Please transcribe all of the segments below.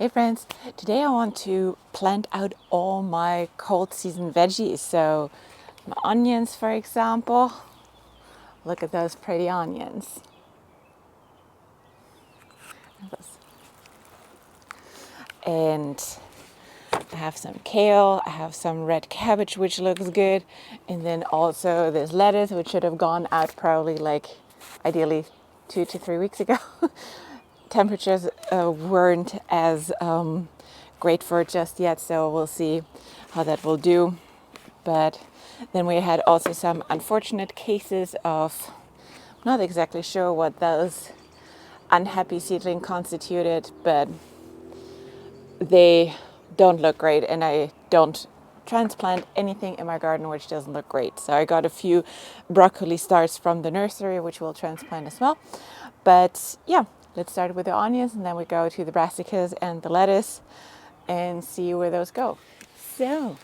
Hey friends, today I want to plant out all my cold season veggies. So my onions, for example, look at those pretty onions. And I have some kale, I have some red cabbage, which looks good. And then also this lettuce, which should have gone out probably ideally 2 to 3 weeks ago. Temperatures weren't as great for it just yet, so we'll see how that will do. But then we had also some unfortunate cases of, not exactly sure what those unhappy seedling constituted, but they don't look great, and I don't transplant anything in my garden which doesn't look great. So I got a few broccoli starts from the nursery, which we'll transplant as well. But yeah, let's start with the onions, and then we go to the brassicas and the lettuce and see where those go. So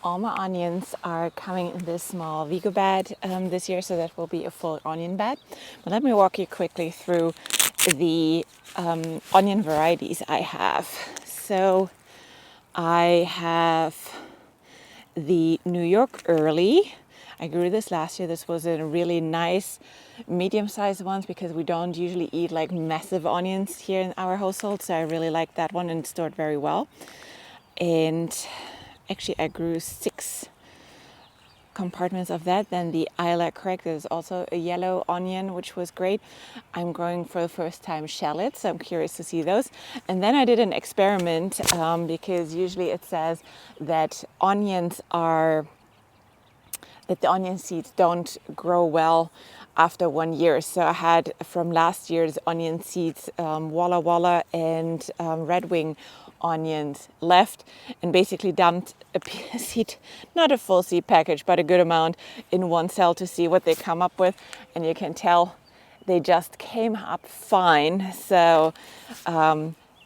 all my onions are coming in this small Vigo bed this year, so that will be a full onion bed. But let me walk you quickly through the onion varieties I have. So I have the New York Early. I grew this last year. This was a really nice medium-sized ones because we don't usually eat like massive onions here in our household. So I really like that one and stored very well. And actually I grew 6 compartments of that. Then the Isla Craig, there's also a yellow onion, which was great. I'm growing for the first time shallots, so I'm curious to see those. And then I did an experiment because usually it says that the onion seeds don't grow well after 1 year. So I had from last year's onion seeds, Walla Walla and Red Wing onions left, and basically dumped a seed, not a full seed package, but a good amount in one cell to see what they come up with. And you can tell they just came up fine. So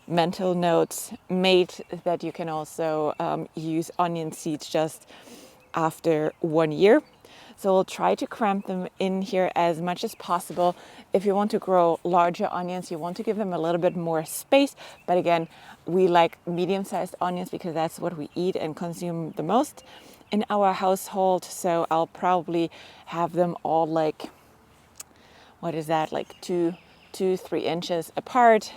mental notes made that you can also use onion seeds just after 1 year. So we'll try to cramp them in here as much as possible. If you want to grow larger onions, you want to give them a little bit more space. But again, we like medium-sized onions because that's what we eat and consume the most in our household. So I'll probably have them all like 2-3 inches apart.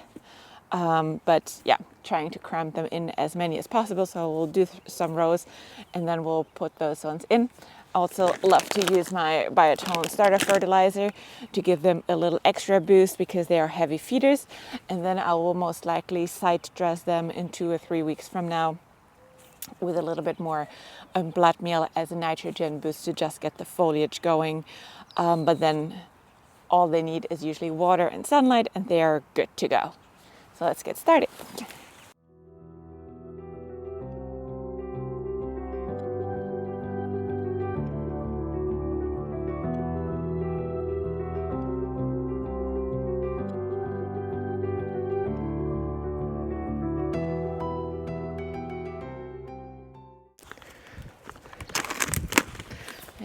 But yeah, trying to cramp them in as many as possible. So we'll do some rows and then we'll put those ones in. I also love to use my Biotone starter fertilizer to give them a little extra boost because they are heavy feeders. And then I will most likely side dress them in 2 or 3 weeks from now with a little bit more blood meal as a nitrogen boost to just get the foliage going. But then all they need is usually water and sunlight, and they are good to go. So let's get started.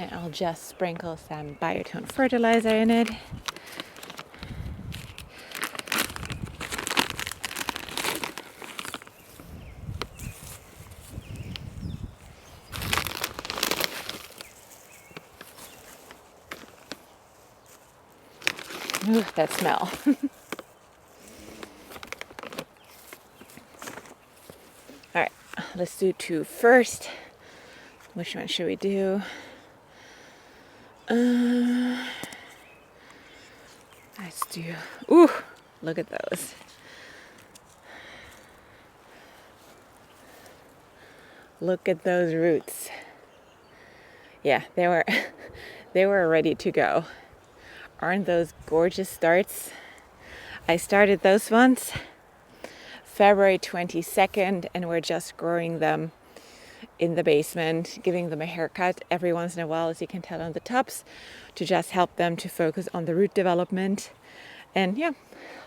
And I'll just sprinkle some Biotone fertilizer in it. Ooh, that smell. All right, let's do 2 first. Which one should we do? Let's do, ooh, look at those. Look at those roots. Yeah, they were ready to go. Aren't those gorgeous starts? I started those ones February 22nd, and we're just growing them in the basement, giving them a haircut every once in a while, as you can tell on the tops, to just help them to focus on the root development. And yeah,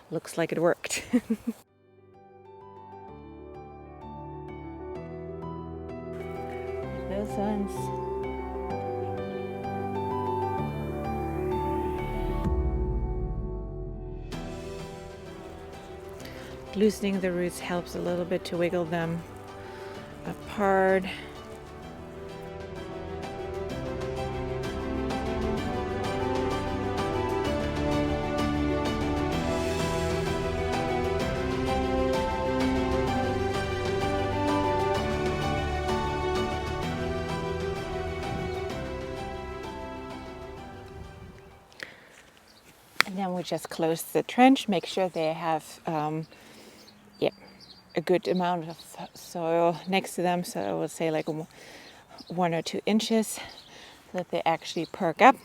looks like it worked. Those ones. Loosening the roots helps a little bit to wiggle them apart. And then we just close the trench, make sure they have a good amount of soil next to them. So I would say like 1 or 2 inches so that they actually perk up.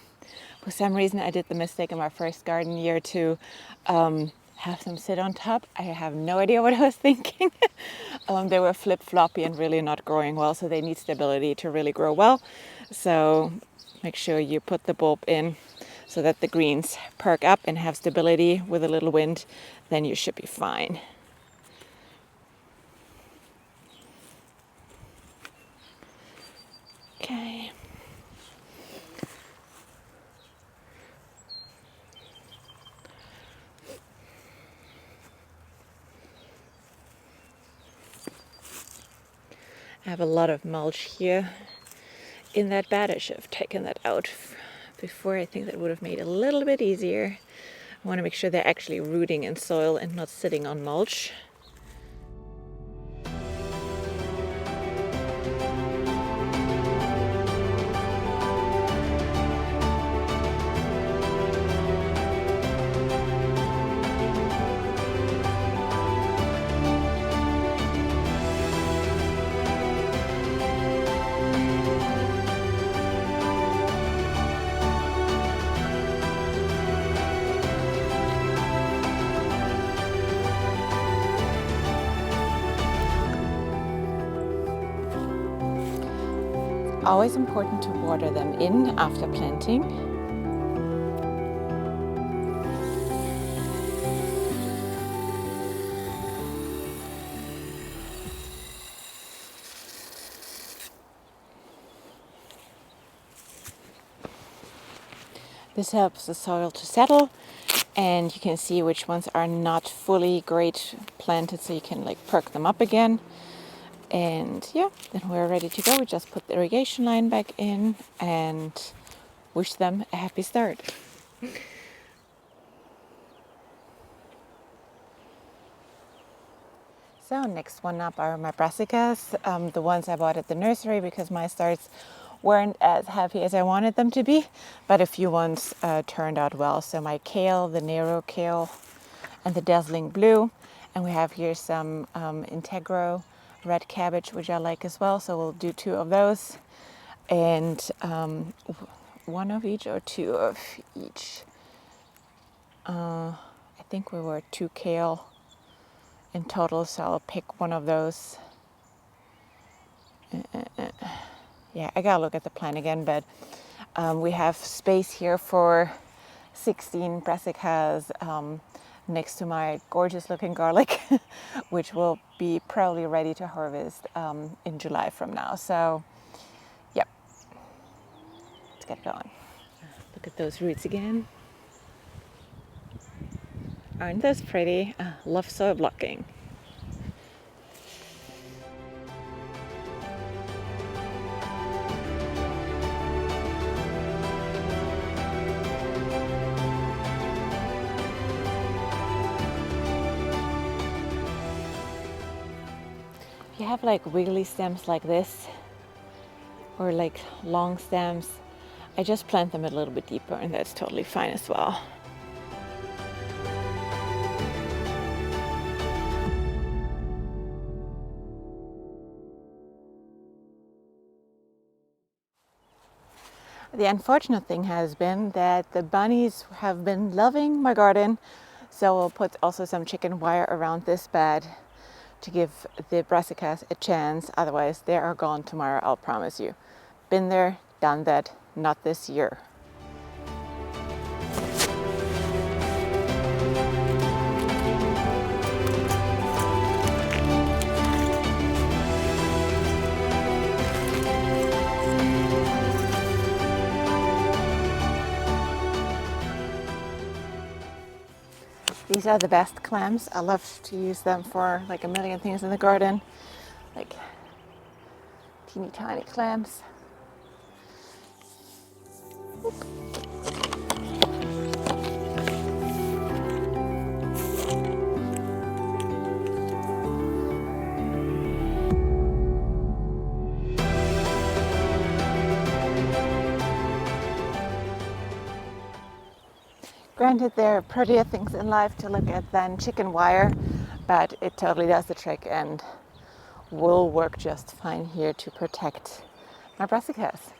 For some reason, I did the mistake in my first garden year to have them sit on top. I have no idea what I was thinking. They were flip-floppy and really not growing well, so they need stability to really grow well. So make sure you put the bulb in so that the greens perk up and have stability with a little wind, then you should be fine. Okay. I have a lot of mulch here in that bed. I should have taken that out before. I think that would have made it a little bit easier. I want to make sure they're actually rooting in soil and not sitting on mulch. Always important to water them in after planting. This helps the soil to settle, and you can see which ones are not fully great planted, so you can like perk them up again. And yeah, then we're ready to go. We just put the irrigation line back in and wish them a happy start. So next one up are my brassicas, the ones I bought at the nursery because my starts weren't as happy as I wanted them to be, but a few ones turned out well. So my kale, the narrow kale, and the dazzling blue. And we have here some Integro red cabbage, which I like as well. So we'll do 2 of those, and 1 of each or 2 of each. I think we were 2 kale in total, so I'll pick 1 of those. Yeah, I gotta look at the plan again, but we have space here for 16 brassicas next to my gorgeous looking garlic, which will be probably ready to harvest in July from now. So, yep, let's get going. Look at those roots again. Aren't those pretty? Love soil blocking. If you have like wiggly stems like this, or like long stems, I just plant them a little bit deeper, and that's totally fine as well. The unfortunate thing has been that the bunnies have been loving my garden, so we'll put also some chicken wire around this bed to give the brassicas a chance. Otherwise they are gone tomorrow, I'll promise you. Been there, done that, not this year. These are the best clams. I love to use them for like a million things in the garden, like teeny tiny clams. Granted, there are prettier things in life to look at than chicken wire, but it totally does the trick and will work just fine here to protect my brassicas.